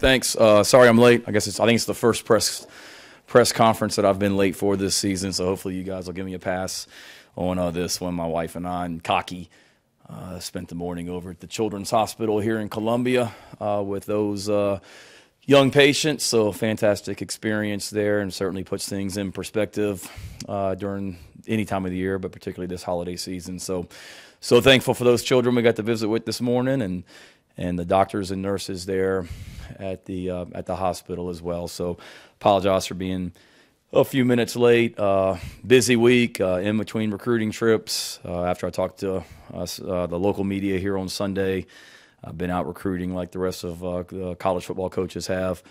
Thanks. Sorry I'm late. I think it's the first press conference that I've been late for this season, so hopefully you guys will give me a pass on this one. My wife and I and Cocky spent the morning over at the Children's Hospital here in Columbia with those young patients, so fantastic experience there, and certainly puts things in perspective during any time of the year, but particularly this holiday season. So thankful for those children we got to visit with this morning, and the doctors and nurses there at the hospital as well. So apologize for being a few minutes late. Busy week in between recruiting trips. After I talked to the local media here on Sunday, I've been out recruiting like the rest of the college football coaches have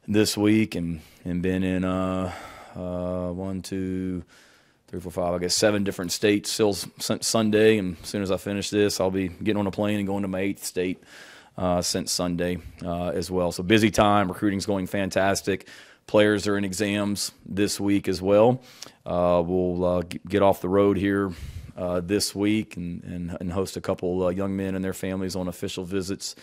this week, and been in 1, 2, 3, 4, 5, I guess 7 different states still since Sunday. And as soon as I finish this, I'll be getting on a plane and going to my 8th state since Sunday as well. So busy time. Recruiting's going fantastic. Players are in exams this week as well. We'll get off the road here this week and host a couple young men and their families on official visits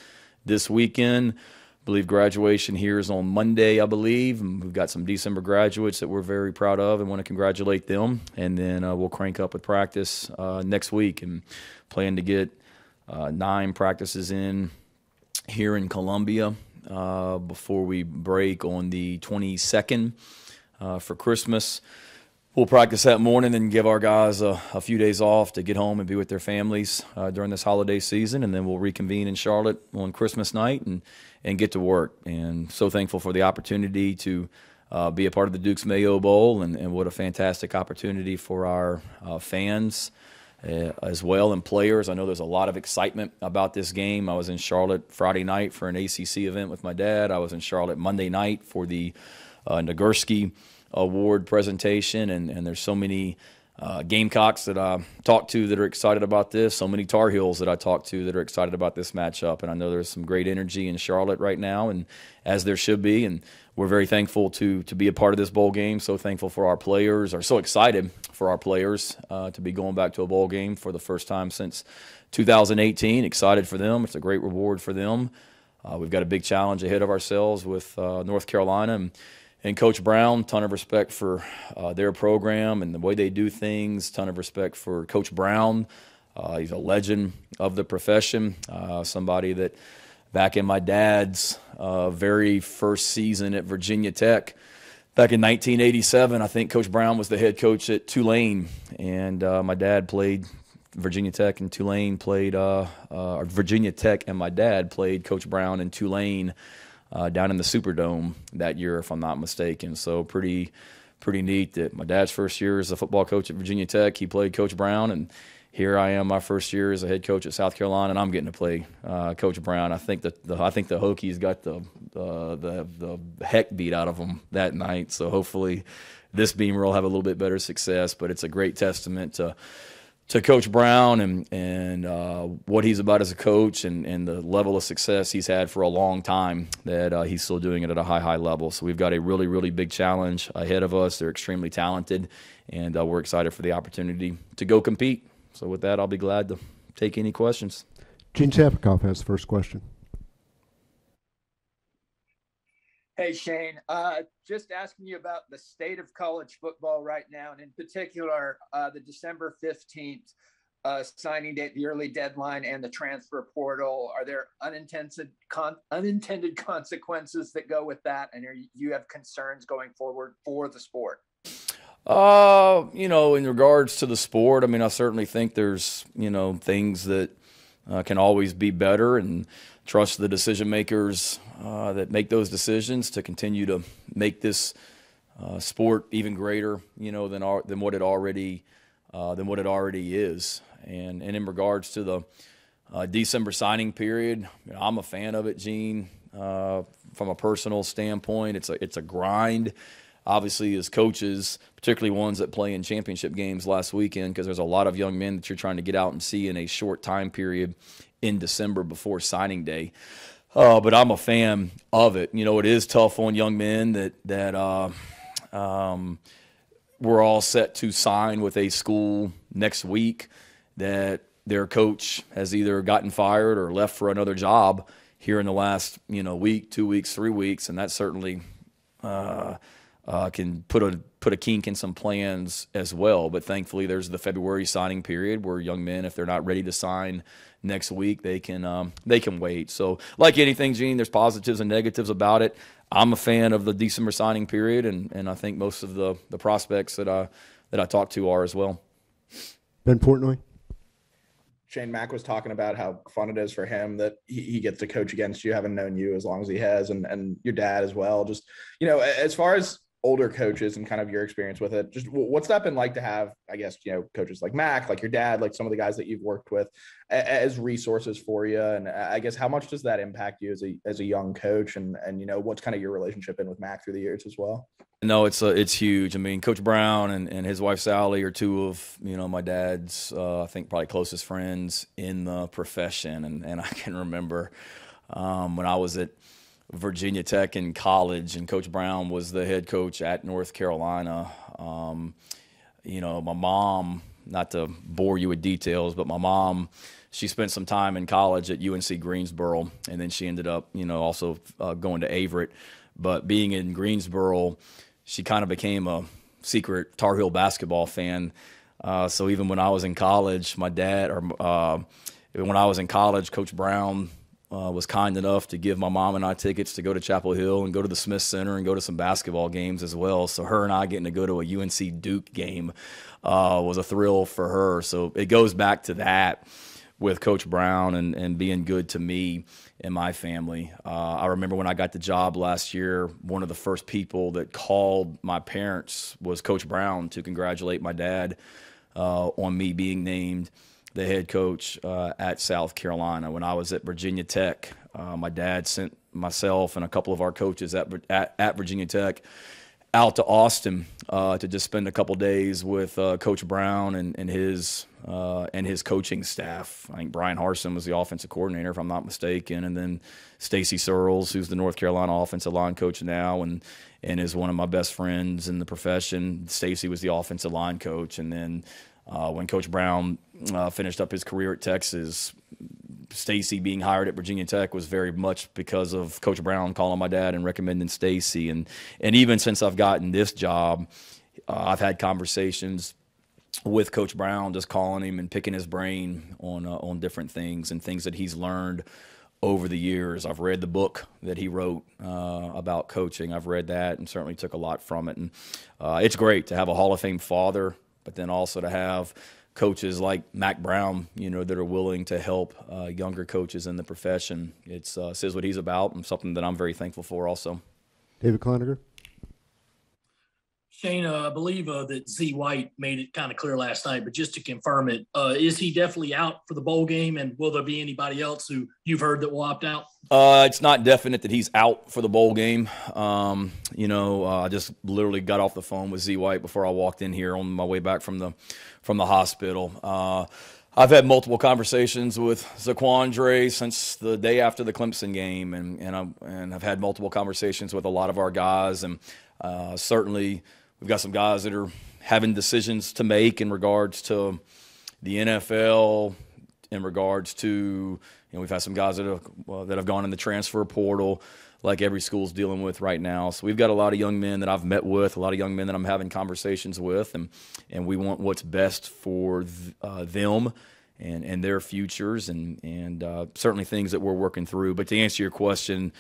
this weekend. I believe graduation here is on Monday, I believe. And we've got some December graduates that we're very proud of and want to congratulate them. And then we'll crank up with practice next week and plan to get 9 practices in here in Columbia before we break on the 22nd for Christmas. We'll practice that morning and give our guys a few days off to get home and be with their families during this holiday season, and then we'll reconvene in Charlotte on Christmas night and get to work. And so thankful for the opportunity to be a part of the Duke's Mayo Bowl, and what a fantastic opportunity for our fans as well, and players. I know there's a lot of excitement about this game. I was in Charlotte Friday night for an ACC event with my dad. I was in Charlotte Monday night for the Nagurski Award presentation, and there's so many Gamecocks that I talked to that are excited about this, so many Tar Heels that I talked to that are excited about this matchup, and I know there's some great energy in Charlotte right now, and as there should be, and we're very thankful to be a part of this bowl game. So thankful for our players, or so excited for our players to be going back to a bowl game for the first time since 2018. Excited for them. It's a great reward for them. We've got a big challenge ahead of ourselves with North Carolina, and Coach Brown. Ton of respect for their program and the way they do things. Ton of respect for Coach Brown. He's a legend of the profession, somebody that back in my dad's very first season at Virginia Tech, back in 1987, I think Coach Brown was the head coach at Tulane, and my dad played Virginia Tech, and Tulane played Virginia Tech, and my dad played Coach Brown in Tulane down in the Superdome that year, if I'm not mistaken. So pretty neat that my dad's first year as a football coach at Virginia Tech, he played Coach Brown, and here I am, my first year as a head coach at South Carolina, and I'm getting to play Coach Brown. I think the Hokies got the heck beat out of them that night. So hopefully this Beamer will have a little bit better success. But it's a great testament to Coach Brown and what he's about as a coach, and the level of success he's had for a long time, that he's still doing it at a high level. So we've got a really, really big challenge ahead of us. They're extremely talented, and we're excited for the opportunity to go compete. So with that, I'll be glad to take any questions. Gene Sapikoff has the first question. Hey, Shane, just asking you about the state of college football right now, and in particular, the December 15th signing date, the early deadline, and the transfer portal. Are there unintended consequences that go with that, and you have concerns going forward for the sport? In regards to the sport, I mean, I certainly think there's, things that can always be better, and trust the decision makers that make those decisions to continue to make this sport even greater, than what it already is. And in regards to the December signing period, I'm a fan of it, Gene. From a personal standpoint, it's a grind. Obviously, as coaches, particularly ones that play in championship games last weekend, because there's a lot of young men that you're trying to get out and see in a short time period in December before signing day. But I'm a fan of it. It is tough on young men that we're all set to sign with a school next week, that their coach has either gotten fired or left for another job, here in the last, week, 2 weeks, 3 weeks, and that certainly can put a kink in some plans as well. But thankfully, there's the February signing period where young men, if they're not ready to sign next week, they can wait. So, like anything, Gene, there's positives and negatives about it. I'm a fan of the December signing period, and I think most of the prospects that I talk to are as well. Ben Portnoy. Shane, Mack was talking about how fun it is for him that he gets to coach against you, having known you as long as he has, and your dad as well. Just, as far as older coaches and kind of your experience with it, just what's that been like to have, I guess, coaches like Mac, like your dad, like some of the guys that you've worked with as resources for you? And I guess how much does that impact you as a young coach? And what's kind of your relationship been with Mac through the years as well? No, it's huge. I mean, Coach Brown and his wife Sally are two of my dad's I think probably closest friends in the profession. And I can remember when I was at Virginia Tech in college, and Coach Brown was the head coach at North Carolina. My mom, not to bore you with details, but my mom, she spent some time in college at UNC Greensboro, and then she ended up, also going to Averett. But being in Greensboro, she kind of became a secret Tar Heel basketball fan. So even when I was in college, when I was in college, Coach Brown was kind enough to give my mom and I tickets to go to Chapel Hill and go to the Smith Center and go to some basketball games as well. So her and I getting to go to a UNC Duke game was a thrill for her. So it goes back to that with Coach Brown and being good to me and my family. I remember when I got the job last year, one of the first people that called my parents was Coach Brown to congratulate my dad on me being named the head coach at South Carolina. When I was at Virginia Tech, my dad sent myself and a couple of our coaches at Virginia Tech out to Austin to just spend a couple days with Coach Brown and his coaching staff. I think Brian Harsin was the offensive coordinator, if I'm not mistaken, and then Stacy Searles, who's the North Carolina offensive line coach now, and is one of my best friends in the profession. Stacy was the offensive line coach, and then when Coach Brown finished up his career at Texas, Stacy being hired at Virginia Tech was very much because of Coach Brown calling my dad and recommending Stacy. And even since I've gotten this job, I've had conversations with Coach Brown, just calling him and picking his brain on different things and things that he's learned over the years. I've read the book that he wrote about coaching. I've read that and certainly took a lot from it. And it's great to have a Hall of Fame father, but then also to have coaches like Mac Brown, that are willing to help younger coaches in the profession. It says what he's about, and something that I'm very thankful for also. David Cloninger. Shane, I believe that Z White made it kind of clear last night, but just to confirm it, is he definitely out for the bowl game, and will there be anybody else who you've heard that will opt out? It's not definite that he's out for the bowl game. I just literally got off the phone with Z White before I walked in here on my way back from the hospital. I've had multiple conversations with Zaquandre since the day after the Clemson game, and I've had multiple conversations with a lot of our guys, and certainly we've got some guys that are having decisions to make in regards to the NFL, in regards to we've had some guys that have gone in the transfer portal, like every school's dealing with right now. So we've got a lot of young men that I've met with, a lot of young men that I'm having conversations with, and we want what's best for them and their futures, and certainly things that we're working through. But to answer your question,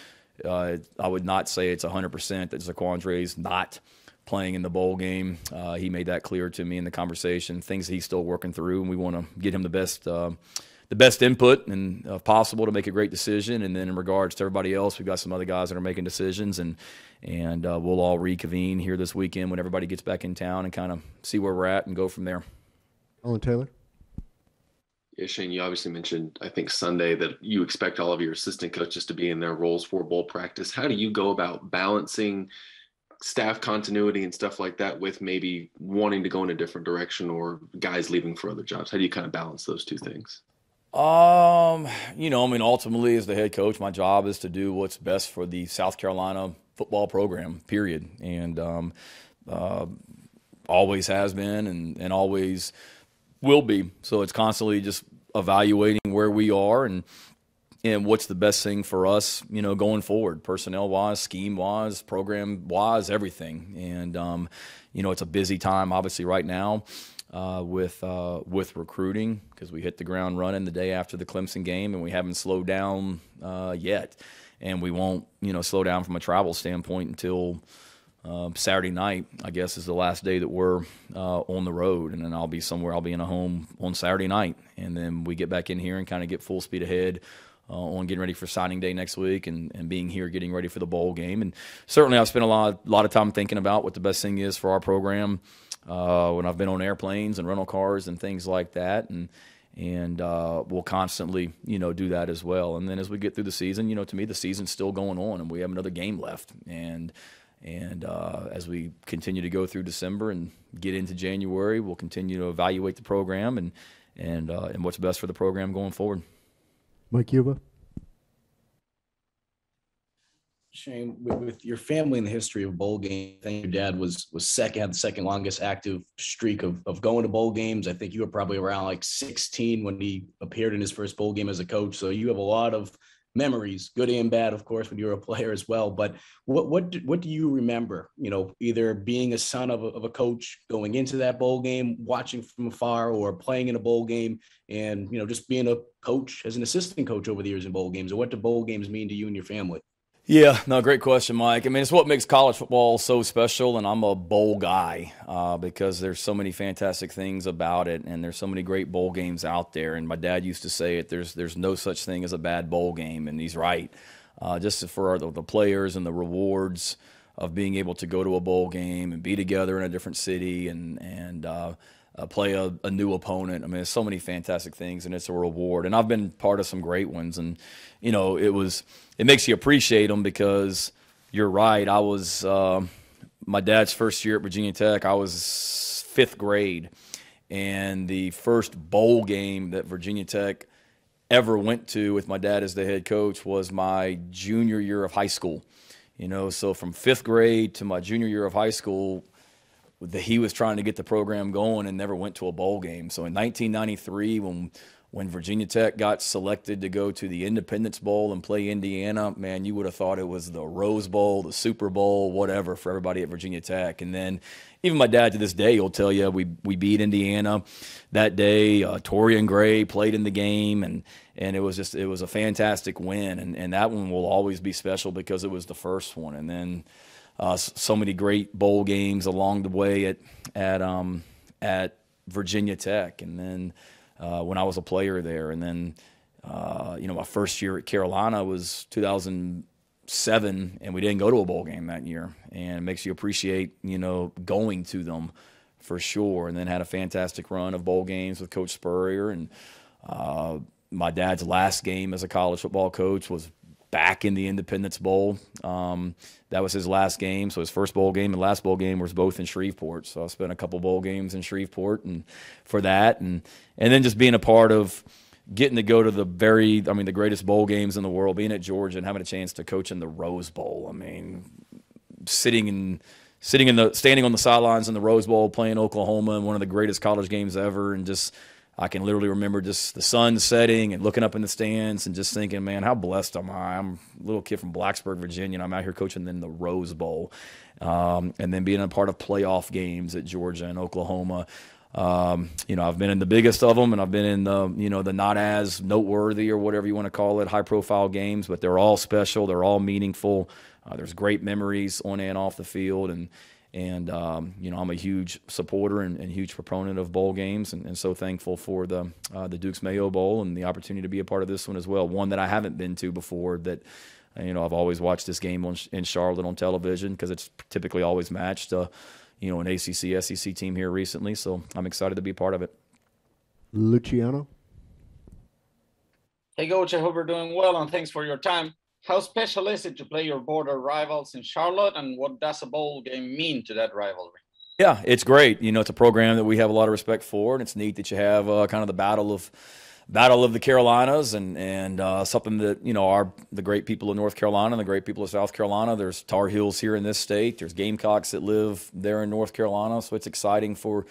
I would not say it's 100% that Zaquandre's not playing in the bowl game. He made that clear to me in the conversation, things he's still working through, and we want to get him the best input and possible to make a great decision. And then in regards to everybody else, we've got some other guys that are making decisions, and we'll all reconvene here this weekend when everybody gets back in town and kind of see where we're at and go from there. Owen Taylor. Yeah, Shane, you obviously mentioned, I think, Sunday that you expect all of your assistant coaches to be in their roles for bowl practice. How do you go about balancing staff continuity and stuff like that with maybe wanting to go in a different direction or guys leaving for other jobs? How do you kind of balance those two things? Ultimately, as the head coach, my job is to do what's best for the South Carolina football program, period. And always has been and always will be. So it's constantly just evaluating where we are and and what's the best thing for us, going forward, personnel-wise, scheme-wise, program-wise, everything. And, it's a busy time, obviously, right now with recruiting, because we hit the ground running the day after the Clemson game, and we haven't slowed down yet. And we won't, slow down from a travel standpoint until Saturday night, I guess, is the last day that we're on the road. And then I'll be somewhere. I'll be in a home on Saturday night. And then we get back in here and kind of get full speed ahead on getting ready for signing day next week and being here, getting ready for the bowl game. And certainly I've spent a lot of time thinking about what the best thing is for our program when I've been on airplanes and rental cars and things like that. And we'll constantly, do that as well. And then as we get through the season, to me, the season's still going on, and we have another game left. And as we continue to go through December and get into January, we'll continue to evaluate the program and what's best for the program going forward. Mike Yuba. Shane, with your family and the history of bowl games, I think your dad had the second longest active streak of going to bowl games. I think you were probably around like 16 when he appeared in his first bowl game as a coach. So you have a lot of memories, good and bad, of course, when you were a player as well. But what do you remember, either being a son of a coach going into that bowl game, watching from afar, or playing in a bowl game, and, just being a coach as an assistant coach over the years in bowl games? Or what do bowl games mean to you and your family? Yeah, no, great question, Mike. I mean, it's what makes college football so special, and I'm a bowl guy because there's so many fantastic things about it, and there's so many great bowl games out there. And my dad used to say it, there's no such thing as a bad bowl game, and he's right. Just for the players and the rewards of being able to go to a bowl game and be together in a different city and play a new opponent. I mean, there's so many fantastic things, and it's a reward. And I've been part of some great ones, and it makes you appreciate them because you're right. I was my dad's first year at Virginia Tech. I was fifth grade, and the first bowl game that Virginia Tech ever went to with my dad as the head coach was my junior year of high school. So from fifth grade to my junior year of high school, he was trying to get the program going and never went to a bowl game. So in 1993, when Virginia Tech got selected to go to the Independence Bowl and play Indiana, man, you would have thought it was the Rose Bowl, the Super Bowl, whatever for everybody at Virginia Tech. And then even my dad to this day will tell you we beat Indiana that day. Torian Gray played in the game, and it was a fantastic win. And that one will always be special because it was the first one. And then so many great bowl games along the way at Virginia Tech, and then when I was a player there, and then my first year at Carolina was 2007, and we didn't go to a bowl game that year, and it makes you appreciate going to them for sure. And then had a fantastic run of bowl games with Coach Spurrier, and my dad's last game as a college football coach was back in the Independence Bowl. That was his last game. So his first bowl game and last bowl game was both in Shreveport. So I spent a couple bowl games in Shreveport and for that. And then just being a part of getting to go to the greatest bowl games in the world, being at Georgia and having a chance to coach in the Rose Bowl. I mean, standing on the sidelines in the Rose Bowl, playing Oklahoma in one of the greatest college games ever, and just I can literally remember just the sun setting and looking up in the stands and just thinking, man, how blessed am I? I'm a little kid from Blacksburg, Virginia, and I'm out here coaching in the Rose Bowl. And then being a part of playoff games at Georgia and Oklahoma. I've been in the biggest of them, and I've been in the not as noteworthy or whatever you want to call it, high-profile games, but they're all special. They're all meaningful. There's great memories on and off the field, and I'm a huge supporter and huge proponent of bowl games, and so thankful for the Duke's Mayo Bowl and the opportunity to be a part of this one as well. One that I haven't been to before. That I've always watched this game in Charlotte on television because it's typically always matched an ACC SEC team here recently. So I'm excited to be a part of it. Luciano. Hey, Coach, I hope you're doing well, and thanks for your time. How special is it to play your border rivals in Charlotte, and what does a bowl game mean to that rivalry? Yeah, it's great. It's a program that we have a lot of respect for, and it's neat that you have kind of the battle of the Carolinas and something that the great people of North Carolina and the great people of South Carolina. There's Tar Heels here in this state. There's Gamecocks that live there in North Carolina, so it's exciting for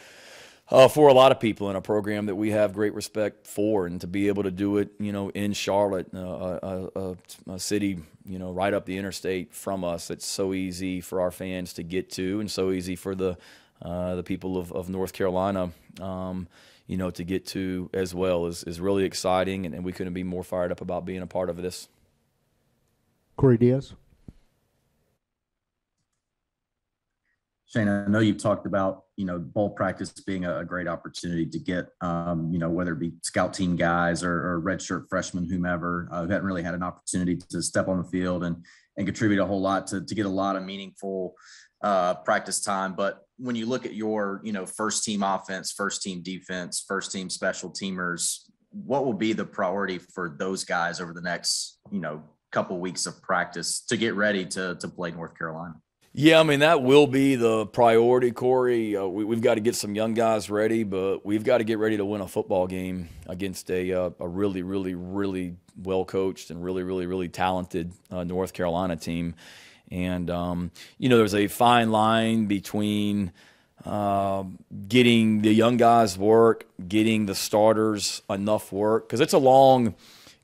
for a lot of people in a program that we have great respect for, and to be able to do it, in Charlotte, a city, right up the interstate from us. It's so easy for our fans to get to, and so easy for the people of North Carolina, to get to as well is really exciting, and we couldn't be more fired up about being a part of this. Corey Diaz. Shane, I know you've talked about, bowl practice being a great opportunity to get, whether it be scout team guys or redshirt freshmen, whomever, who hadn't really had an opportunity to step on the field and contribute a whole lot to get a lot of meaningful practice time. But when you look at your, first team offense, first team defense, first team special teamers, what will be the priority for those guys over the next, couple weeks of practice to get ready to play North Carolina? Yeah, that will be the priority, Corey. We've got to get some young guys ready, but we've got to get ready to win a football game against a really, really, really well-coached and really, really, really talented North Carolina team. And, there's a fine line between getting the young guys work, getting the starters enough work, because it's a long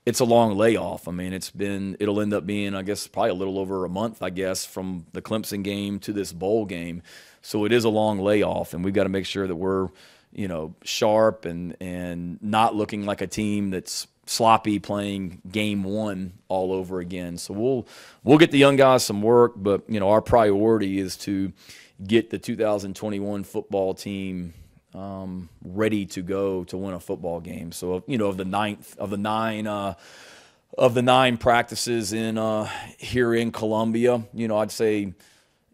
layoff. It'll end up being, I guess, probably a little over a month, from the Clemson game to this bowl game. So it is a long layoff, and we've got to make sure that we're, sharp and not looking like a team that's sloppy playing game one all over again. So we'll get the young guys some work, but, our priority is to get the 2021 football team ready to go to win a football game. So, of the nine practices in here in Columbia, I'd say,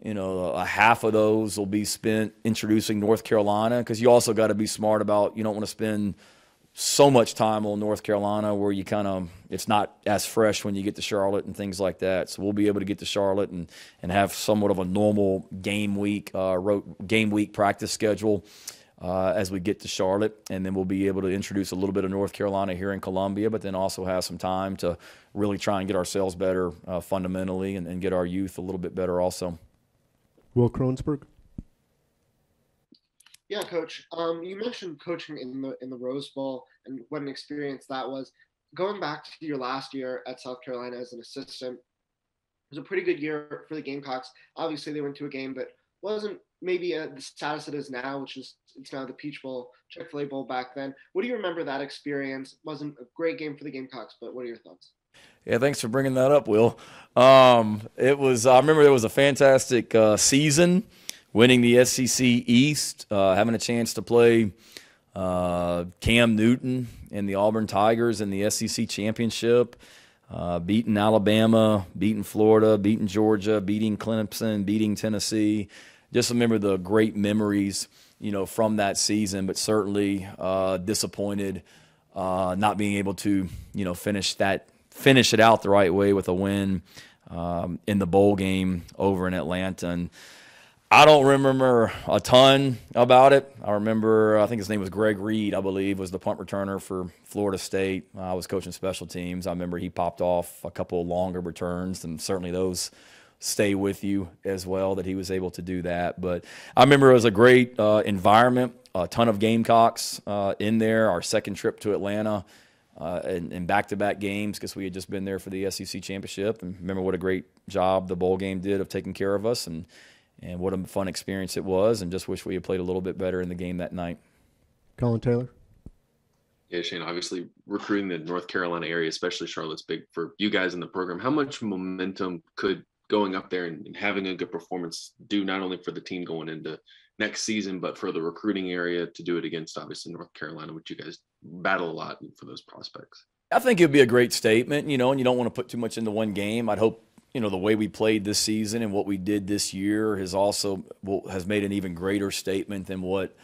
a half of those will be spent introducing North Carolina, because you also got to be smart about, you don't want to spend so much time on North Carolina where you it's not as fresh when you get to Charlotte and things like that. So we'll be able to get to Charlotte and have somewhat of a normal game week practice schedule as we get to Charlotte, and then we'll be able to introduce a little bit of North Carolina here in Columbia, but then also have some time to really try and get ourselves better fundamentally and get our youth a little bit better also. Will Kronsberg. Yeah, Coach. You mentioned coaching in the Rose Bowl and what an experience that was. Going back to your last year at South Carolina as an assistant, it was a pretty good year for the Gamecocks. Obviously, they went to a game, but wasn't maybe the status it is now, which is it's now the Peach Bowl, Chick-fil-A Bowl back then. What do you remember that experience? Wasn't a great game for the Gamecocks, but what are your thoughts? Yeah, thanks for bringing that up, Will. It was. I remember there was a fantastic season, winning the SEC East, having a chance to play Cam Newton and the Auburn Tigers in the SEC Championship, beating Alabama, beating Florida, beating Georgia, beating Clemson, beating Tennessee. Just remember the great memories, from that season, but certainly disappointed not being able to, finish it out the right way with a win in the bowl game over in Atlanta. And I don't remember a ton about it. I remember, I think his name was Greg Reed, I believe, was the punt returner for Florida State. I was coaching special teams. I remember he popped off a couple of longer returns, and certainly those stay with you as well, that he was able to do that. But I remember it was a great environment, a ton of Gamecocks in there, our second trip to Atlanta, and back-to-back games, because we had just been there for the SEC Championship. And remember what a great job the bowl game did of taking care of us, and what a fun experience it was, and just wish we had played a little bit better in the game that night. Colin Taylor. Yeah, Shane, obviously recruiting the North Carolina area, especially Charlotte's big for you guys in the program. How much momentum could going up there and having a good performance do, not only for the team going into next season, but for the recruiting area to do it against, obviously, North Carolina, which you guys battle a lot for those prospects? I think it would be a great statement, and you don't want to put too much into one game. I'd hope, the way we played this season and what we did this year has made an even greater statement than what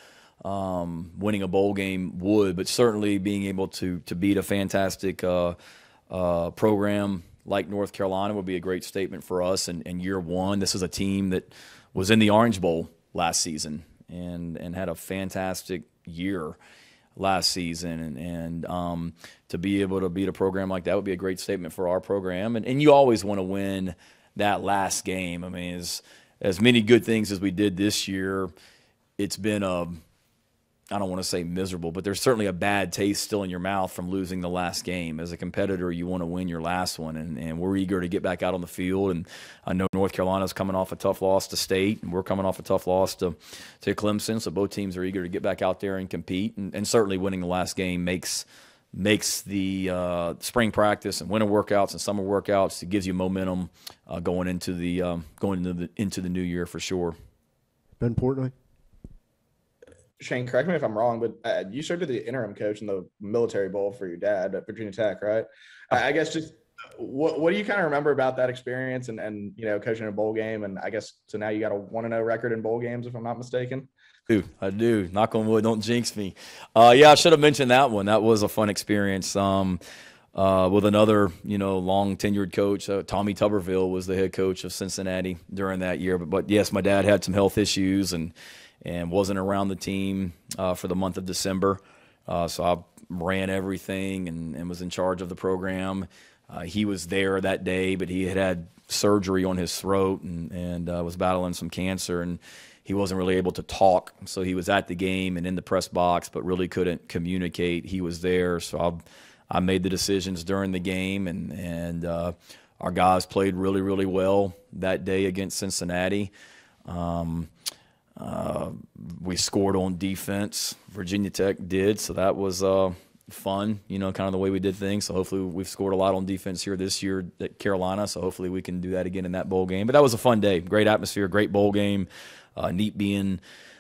winning a bowl game would. But certainly being able to beat a fantastic program like North Carolina would be a great statement for us. And year one, this is a team that was in the Orange Bowl last season and had a fantastic year last season, and to be able to beat a program like that would be a great statement for our program. And you always want to win that last game. As many good things as we did this year, it's been I don't want to say miserable, but there's certainly a bad taste still in your mouth from losing the last game. As a competitor, you want to win your last one, and we're eager to get back out on the field. And I know North Carolina's coming off a tough loss to State, and we're coming off a tough loss to Clemson. So both teams are eager to get back out there and compete. And certainly winning the last game makes the spring practice and winter workouts and summer workouts. It gives you momentum going into the new year for sure. Ben Portnoy. Shane, correct me if I'm wrong, but you served as the interim coach in the Military Bowl for your dad at Virginia Tech, right? I guess just what do you kind of remember about that experience and coaching a bowl game? And I guess so now you got a 1-0 record in bowl games, if I'm not mistaken. I do. Knock on wood, don't jinx me. Yeah, I should have mentioned that one. That was a fun experience. With another, long tenured coach. Tommy Tuberville was the head coach of Cincinnati during that year. But yes, my dad had some health issues and wasn't around the team for the month of December. So I ran everything and was in charge of the program. He was there that day, but he had surgery on his throat and was battling some cancer, and he wasn't really able to talk. So he was at the game and in the press box, but really couldn't communicate. He was there, so I made the decisions during the game, and our guys played really, really well that day against Cincinnati. We scored on defense. Virginia Tech did, so that was fun, kind of the way we did things. So hopefully we've scored a lot on defense here this year at Carolina, so hopefully we can do that again in that bowl game. But that was a fun day. Great atmosphere, great bowl game. Neat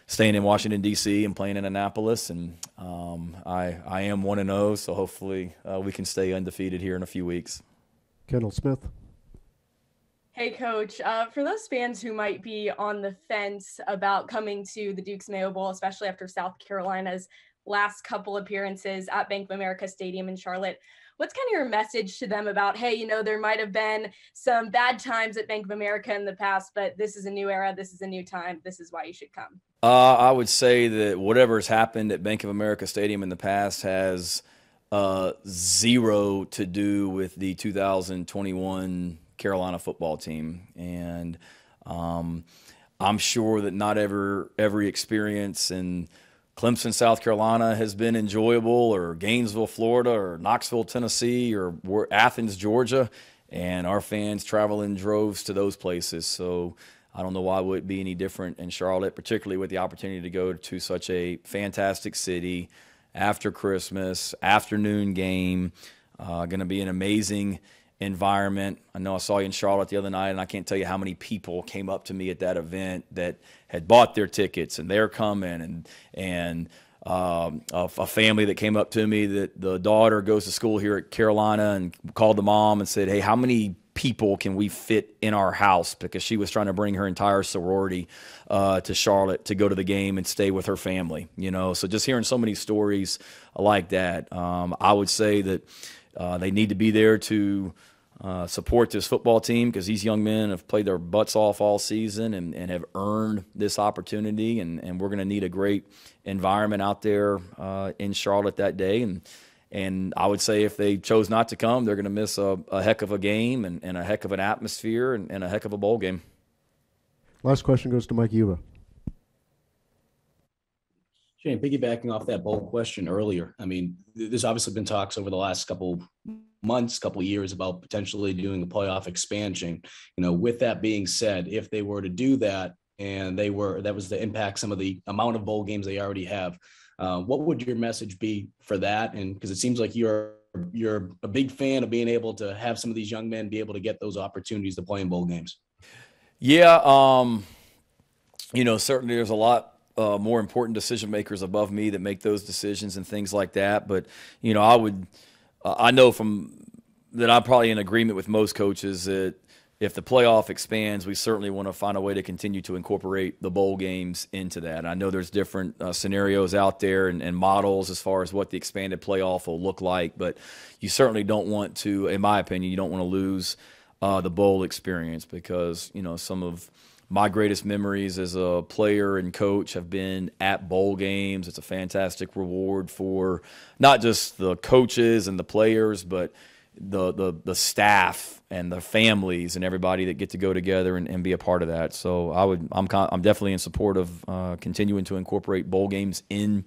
staying in Washington, D.C. and playing in Annapolis. And I am 1-0, so hopefully we can stay undefeated here in a few weeks. Kendall Smith. Hey, Coach. For those fans who might be on the fence about coming to the Duke's Mayo Bowl, especially after South Carolina's last couple appearances at Bank of America Stadium in Charlotte, what's kind of your message to them about, hey, there might have been some bad times at Bank of America in the past, but this is a new era, this is a new time, this is why you should come? I would say that whatever has happened at Bank of America Stadium in the past has zero to do with the 2021 Carolina football team. And I'm sure that not every experience in Clemson, South Carolina has been enjoyable, or Gainesville, Florida, or Knoxville, Tennessee, or Athens, Georgia, and our fans travel in droves to those places. So I don't know why it would be any different in Charlotte, particularly with the opportunity to go to such a fantastic city after Christmas, afternoon game, going to be an amazing environment. I know I saw you in Charlotte the other night, and I can't tell you how many people came up to me at that event that had bought their tickets and they're coming, and a family that came up to me that the daughter goes to school here at Carolina and called the mom and said, hey, how many people can we fit in our house? Because she was trying to bring her entire sorority to Charlotte to go to the game and stay with her family, So just hearing so many stories like that, I would say that they need to be there to support this football team, because these young men have played their butts off all season and have earned this opportunity. And we're going to need a great environment out there in Charlotte that day. And I would say if they chose not to come, they're going to miss a heck of a game and a heck of an atmosphere and a heck of a bowl game. Last question goes to Mike Yuba. Shane, piggybacking off that bowl question earlier, I mean, there's obviously been talks over the last couple months, couple years about potentially doing a playoff expansion. With that being said, if they were to do that and that was to impact some of the amount of bowl games they already have, what would your message be for that? And because it seems like you're a big fan of being able to have some of these young men be able to get those opportunities to play in bowl games. Yeah, certainly there's a lot more important decision makers above me that make those decisions and things like that. But, I know that I'm probably in agreement with most coaches that if the playoff expands, we certainly want to find a way to continue to incorporate the bowl games into that. I know there's different scenarios out there and models as far as what the expanded playoff will look like, but you certainly don't want to, in my opinion, you don't want to lose the bowl experience, because, some of my greatest memories as a player and coach have been at bowl games. It's a fantastic reward for not just the coaches and the players, but the staff and the families and everybody that get to go together and be a part of that. So I'm definitely in support of continuing to incorporate bowl games into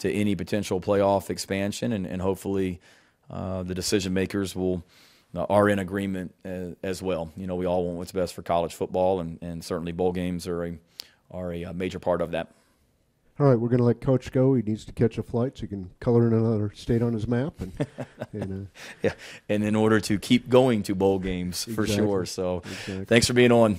any potential playoff expansion, and hopefully the decision makers are in agreement as well. You know, we all want what's best for college football, and certainly bowl games are a major part of that. All right, we're going to let Coach go. He needs to catch a flight so he can color in another state on his map. And yeah, and in order to keep going to bowl games for exactly, sure. So exactly. Thanks for being on.